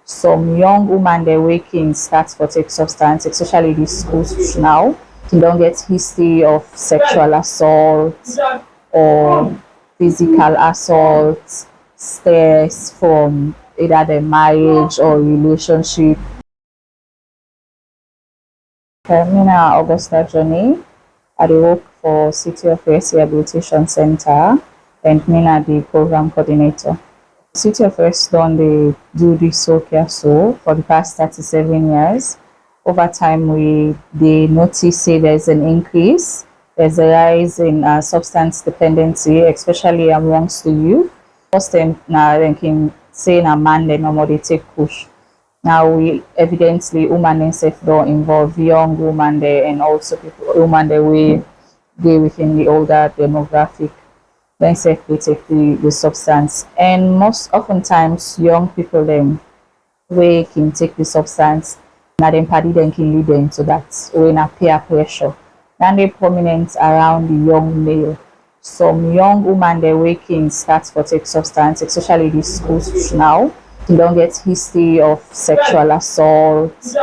some young woman they waking start for take substance, especially these schools now. You don't get history of sexual assault or physical assault, stress from either the marriage or relationship. Mina Augusta Johnny. I dey work for City of West Rehabilitation Center and Mina the program coordinator. City of West don dey do this care so for the past 37 years. Over time, they notice say there's an increase, there's a rise in substance dependency, especially amongst the youth. First time na ranking say na man they normally take push. Now we evidently woman themselves don't involve young women there and also people women there we they within the older demographic. Then say they take the substance, and most oftentimes young people them we can take the substance now then party then can lead them, so that's when a peer pressure then they prominent around the young male. Some young women they waking start for take substance, especially these schools now. You don't get history of sexual assault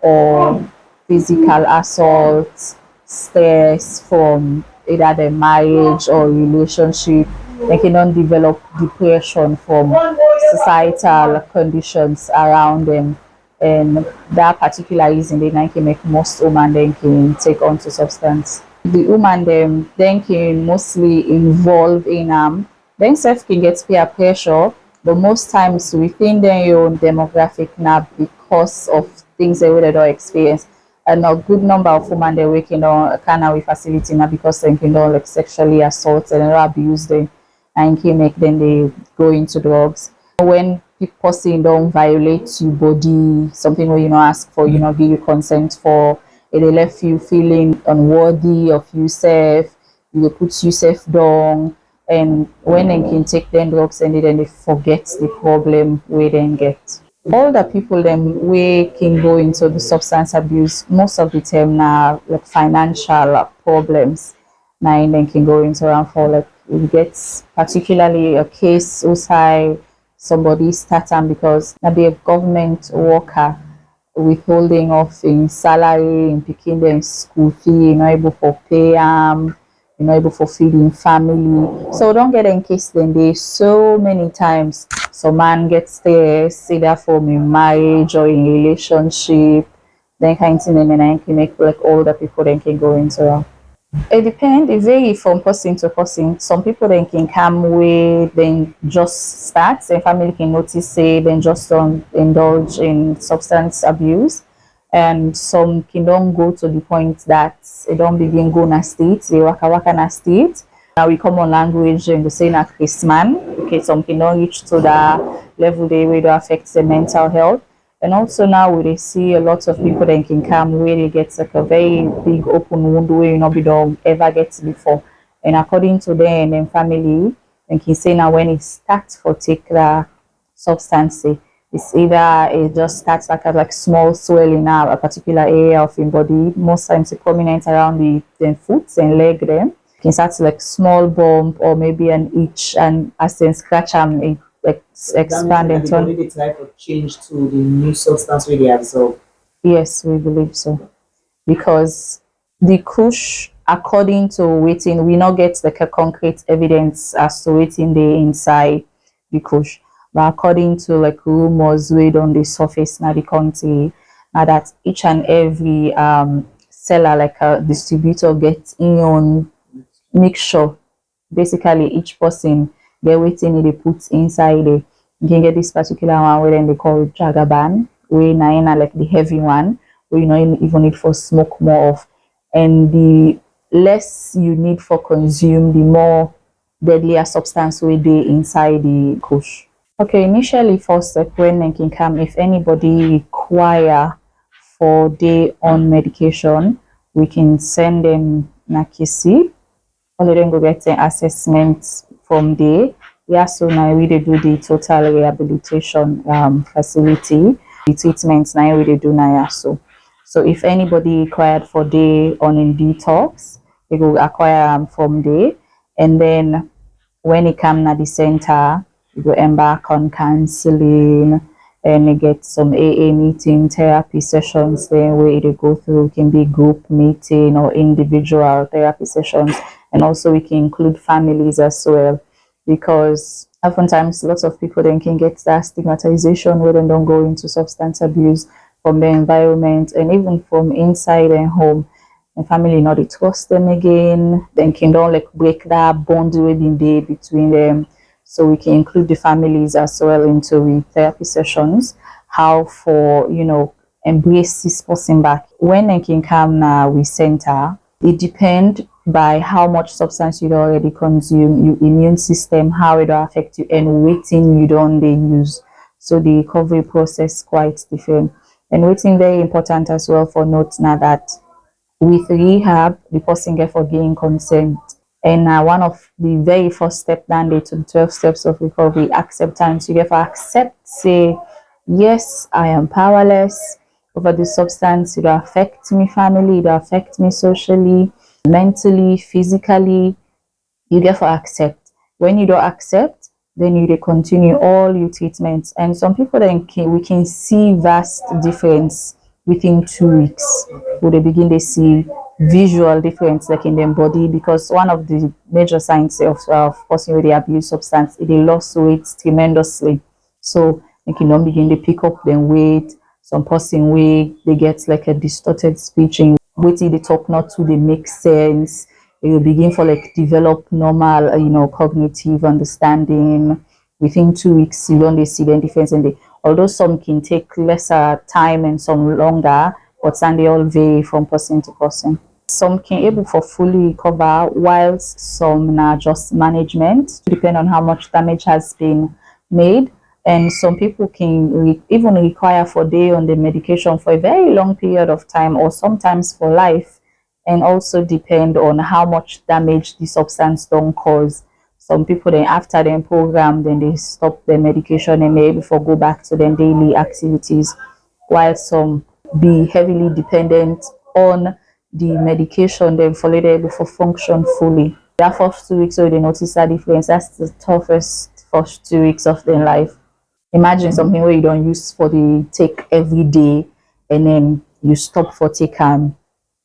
or physical assault, stress from either the marriage or relationship. They cannot develop depression from societal conditions around them. And that particular reason they can make most women then can take on to substance. The woman them then can mostly involve in then self can get peer pressure, but most times within their own demographic now because of things they really don't experience. And a good number of women they working on canal facility now because they can like sexually assault and abuse them and can make them they go into drugs. When people saying don't violate your body, something where you know ask for, you know, give you consent for, it they left you feeling unworthy of yourself, you put yourself down, and when they can take them drugs and then they forget the problem where they get. All the people them we can go into the substance abuse most of the time now like financial problems. Now then can go into around for like we get particularly a case outside somebody start because now be a government worker withholding of in salary in picking them school fee, not able for pay you're not able for feeding family. So don't get in case then they so many times some man gets stressed either from in marriage or in relationship, then kind of thing and then I can make like all the people then can go into. It depends, it varies from person to person. Some people then can come with then just start and family can notice say then just don't indulge in substance abuse, and some can don't go to the point that they don't begin go na state, they waka na state. Now we come on language and we say na Chris man. Okay, some can don't reach to the level they will affect the mental health. And also now we see a lot of people that can come where they get like a very big open wound where you know we don't ever get before. And according to them and family, and can say now when it starts for take the substance, it's either it just starts like a like small swelling now a particular area of your body. Most times it's prominent around the foot and leg them. It can start like small bump or maybe an itch, and as they scratch them expand and turn. The type of change to the new substance where they absorb. Yes, we believe so. Because the Kush, according to waiting, we not get like a concrete evidence as to waiting the inside the Kush. But according to like rumors weighed on the surface now the country, now that each and every seller like a distributor gets in on mixture. Basically each person get waiting they put inside it. You can get this particular one where then they call it Jagaban, where na like the heavy one, where you know even need for smoke more of. And the less you need for consume, the more deadlier substance will be inside the kush. Okay, initially first like when they can come, if anybody require for day on medication, we can send them Nakisi. Only then go get an assessment from there. Yeah, so now we do the total rehabilitation facility. The treatments now we do now. So if anybody required for day on in detox, they go acquire from there. And then when it come to the center, we go embark on counseling and they get some AA meeting, therapy sessions then where they go through. It can be group meeting or individual therapy sessions, and also we can include families as well, because oftentimes lots of people then can get that stigmatization where they don't go into substance abuse from the environment and even from inside their home, and family not they trust them again, then can don't like break that bond wey been there between them. So we can include the families as well into the therapy sessions, how for embrace this person back when they can come now we center. It depend by how much substance you already consume, your immune system, how it will affect you, and waiting you don't they use. So the recovery process quite different. And waiting very important as well for note now that with rehab, the person get for gain consent. And one of the very first step down there to the 12 steps of recovery, acceptance. You get for accept, say, yes, I am powerless over the substance. It will affect me family, it will affect me socially, mentally, physically. You get for accept. When you don't accept, then you dey continue all your treatments. And some people then we can see vast difference within 2 weeks. Where they begin to see visual difference like in their body, because one of the major signs of person with the abuse substance is they lost weight tremendously. So they can don't begin to pick up their weight. Some person way they get like a distorted speech and waiting they talk not to they make sense. They will begin for like develop normal cognitive understanding. Within 2 weeks you don't see the difference in the, although some can take lesser time and some longer, but some they all vary from person to person. Some can able for fully recover, whilst some now just management, depend on how much damage has been made. And some people can even require for day on the medication for a very long period of time, or sometimes for life, and also depend on how much damage the substance don't cause. Some people then after their program, then they stop their medication and maybe for go back to their daily activities, while some be heavily dependent on the medication, then for later able for function fully. That first 2 weeks, so they notice that difference. That's the toughest first 2 weeks of their life. Imagine something where you don't use for the take every day, and then you stop for take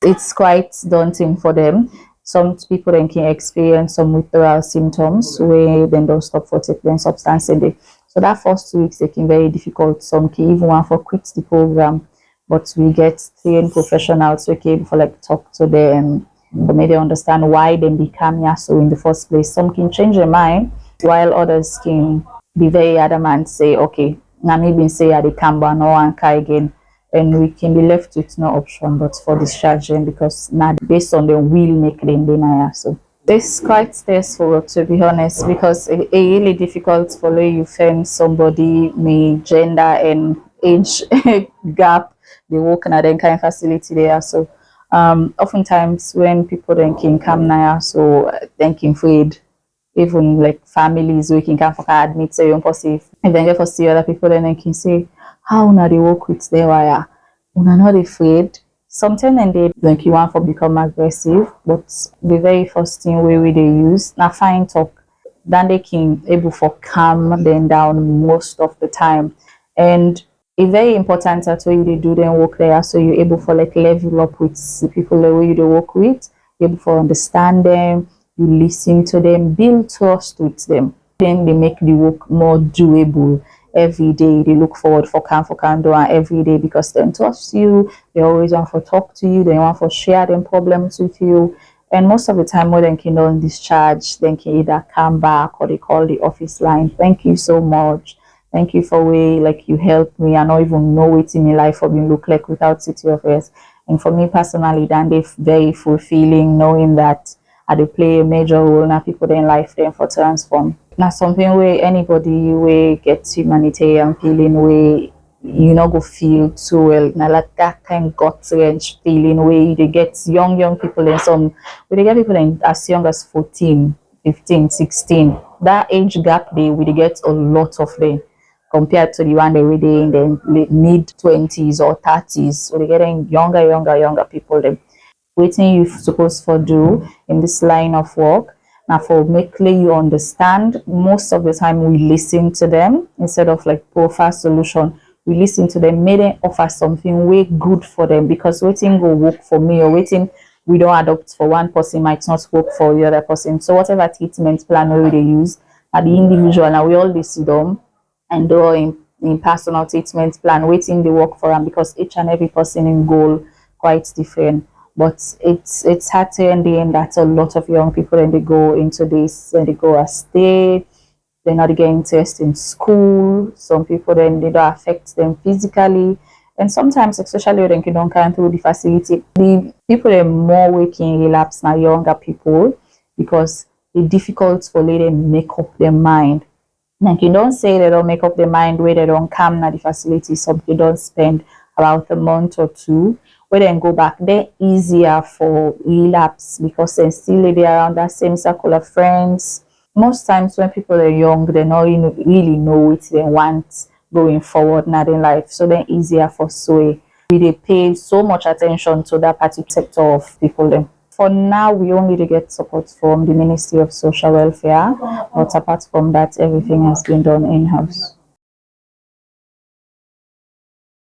it's quite daunting for them. Some people then can experience some withdrawal symptoms where then don't stop for taking substance a day. So that first 2 weeks they can very difficult. Some can even want for quit the program, but we get trained professionals who can for like talk to them to make them understand why they become so in the first place. Some can change their mind, while others can be very adamant, say, okay, now maybe say they come back no one again, and we can be left with no option but for discharging, because now based on the will make them deny. So it's quite stressful, to be honest, because it really difficult for you find somebody may gender and age gap they work in a then kind of facility there. So oftentimes when people then can come now, so then can afraid, even like families we can come for admit say positive, and then get for see other people, then they can say how now they work with their wire. Una not afraid. Sometimes and they like you want for become aggressive, but the very first thing we they use now fine talk. Then they can able for calm them down most of the time. And it's very important that way they do them work there, so you're able for like level up with the people the way you do work with, you're able for understand them, you listen to them, build trust with them. Then they make the work more doable every day. They look forward for can do every day because they trust you. They always want to talk to you. They want to share them problems with you. And most of the time, when they can don't discharge, they can either come back or they call the office line. Thank you so much. Thank you for way like you helped me. I don't even know what in my life for me look like without City of Rest. And for me personally, then they very fulfilling knowing that they play a major role in people in life then for transform. Now something where anybody way gets humanitarian feeling way you know go feel too well. Now like that kind of gut wrench feeling where they get young people and some where they get people in as young as 14, 15, 16. That age gap they we get a lot of them compared to the one they really in the mid 20s or 30s. So they getting younger people then. Waiting you supposed for do in this line of work now for making you understand. Most of the time we listen to them instead of like profile solution. we listen to them, make them offer something way good for them, because waiting go work for me or waiting we don't adopt for one person might not work for the other person. So whatever treatment plan we they use at the individual, and we all dey sit down and do in personal treatment plan waiting they work for them, because each and every person in goal quite different. But it's hard to end the end that a lot of young people and they go into this and they go a stay, they're not getting interest in school. Some people then they don't affect them physically. And sometimes, especially when you don't come through the facility, the people are more waking relapse now younger people, because it's difficult for them make up their mind. Like you don't say they don't make up their mind where they don't come na the facility, so they don't spend about a month or two. Where then go back, they're easier for relapse because they still they around that same circle of friends. Most times when people are young, they don't really know what they want going forward now in life. So they're easier for sway. They pay so much attention to that particular sector of people then. For now, we only get support from the Ministry of Social Welfare, but apart from that, everything has been done in-house.